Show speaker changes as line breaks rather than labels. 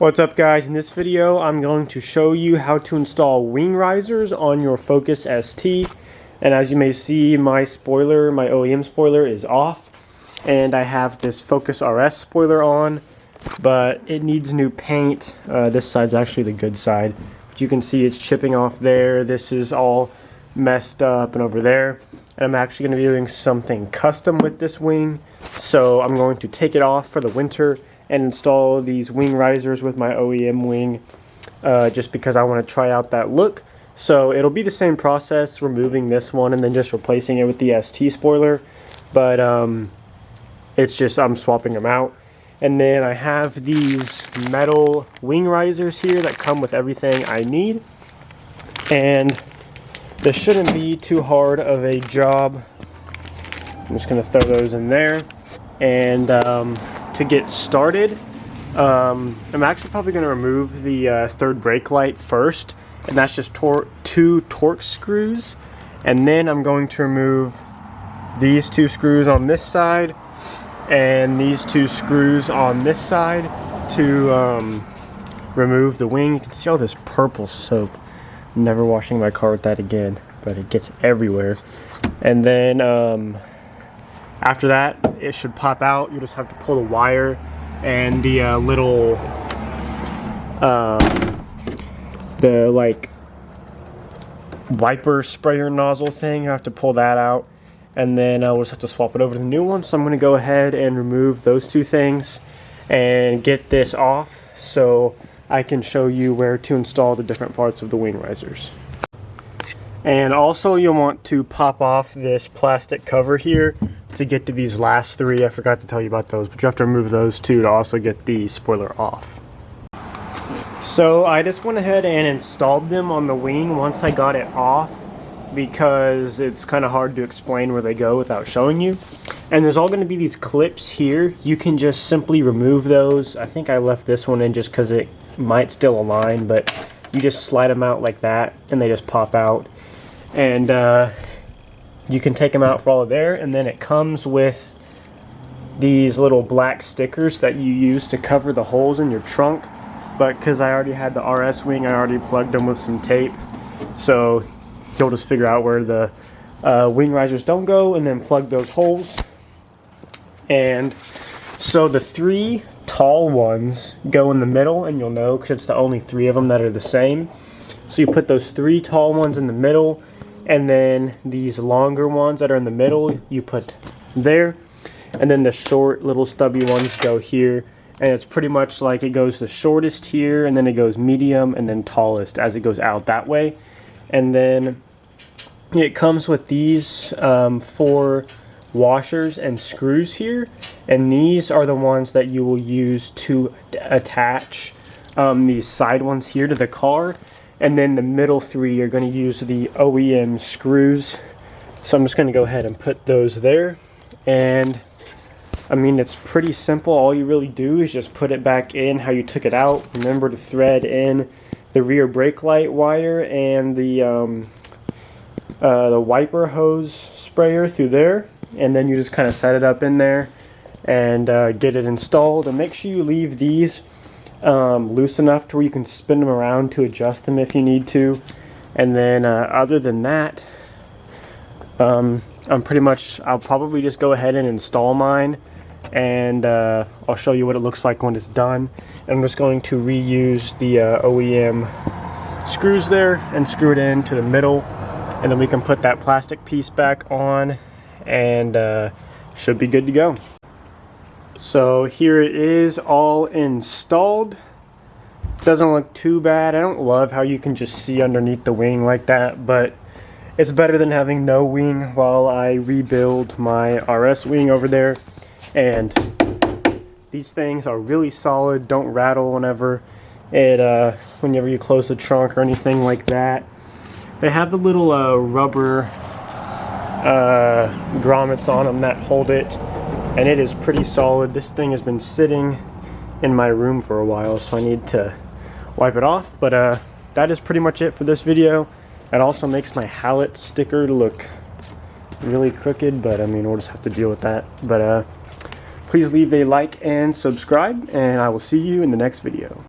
What's up guys, in this video I'm going to show you how to install wing risers on your Focus ST. And as you may see, my spoiler, my OEM spoiler is off, and I have this Focus RS spoiler on, but it needs new paint. This side's actually the good side. But you can see it's chipping off there. This is all messed up and over there. And I'm actually going to be doing something custom with this wing, so I'm going to take it off for the winter and install these wing risers with my OEM wing, just because I want to try out that look. So it'll be the same process, removing this one and then just replacing it with the ST spoiler, but it's just I'm swapping them out. And then I have these metal wing risers here that come with everything I need, and this shouldn't be too hard of a job. I'm just going to throw those in there. And to get started, I'm actually probably going to remove the third brake light first, and that's just two Torx screws. And then I'm going to remove these two screws on this side and these two screws on this side to remove the wing. You can see all this purple soap. I'm never washing my car with that again, but it gets everywhere. And then after that, it should pop out. You just have to pull the wire and the little, the like wiper sprayer nozzle thing. You have to pull that out, and then we'll just have to swap it over to the new one. So I'm going to go ahead and remove those two things and get this off, so I can show you where to install the different parts of the wing risers. And also, you'll want to pop off this plastic cover here to get to these last three. I forgot to tell you about those, but you have to remove those two to also get the spoiler off. So I just went ahead and installed them on the wing once I got it off, because it's kind of hard to explain where they go without showing you. And there's all going to be these clips here. You can just simply remove those. I think I left this one in just because it might still align, but you just slide them out like that and they just pop out. And you can take them out for all of there, and then it comes with these little black stickers that you use to cover the holes in your trunk. But because I already had the RS wing, I already plugged them with some tape, so you'll just figure out where the wing risers don't go and then plug those holes. And so the three tall ones go in the middle, and you'll know because it's the only three of them that are the same. So you put those three tall ones in the middle, and then these longer ones that are in the middle you put there, and then the short little stubby ones go here. And it's pretty much like it goes the shortest here, and then it goes medium, and then tallest as it goes out that way. And then it comes with these 4 washers and screws here, and these are the ones that you will use to attach these side ones here to the car. And then the middle 3 are going to use the OEM screws. So I'm just going to go ahead and put those there. And I mean, it's pretty simple. All you really do is just put it back in how you took it out. Remember to thread in the rear brake light wire and the wiper hose sprayer through there. And then you just kind of set it up in there and get it installed. And make sure you leave these loose enough to where you can spin them around to adjust them if you need to. And then other than that, I'll probably just go ahead and install mine, and I'll show you what it looks like when it's done. And I'm just going to reuse the OEM screws there and screw it into the middle, and then we can put that plastic piece back on, and should be good to go. So here it is, all installed. Doesn't look too bad. I don't love how you can just see underneath the wing like that, but it's better than having no wing while I rebuild my RS wing over there. And these things are really solid, don't rattle whenever you close the trunk or anything like that. They have the little rubber grommets on them that hold it, and it is pretty solid. This thing has been sitting in my room for a while, so I need to wipe it off. But that is pretty much it for this video. It also makes my Hallett sticker look really crooked, but I mean, we'll just have to deal with that. But please leave a like and subscribe, and I will see you in the next video.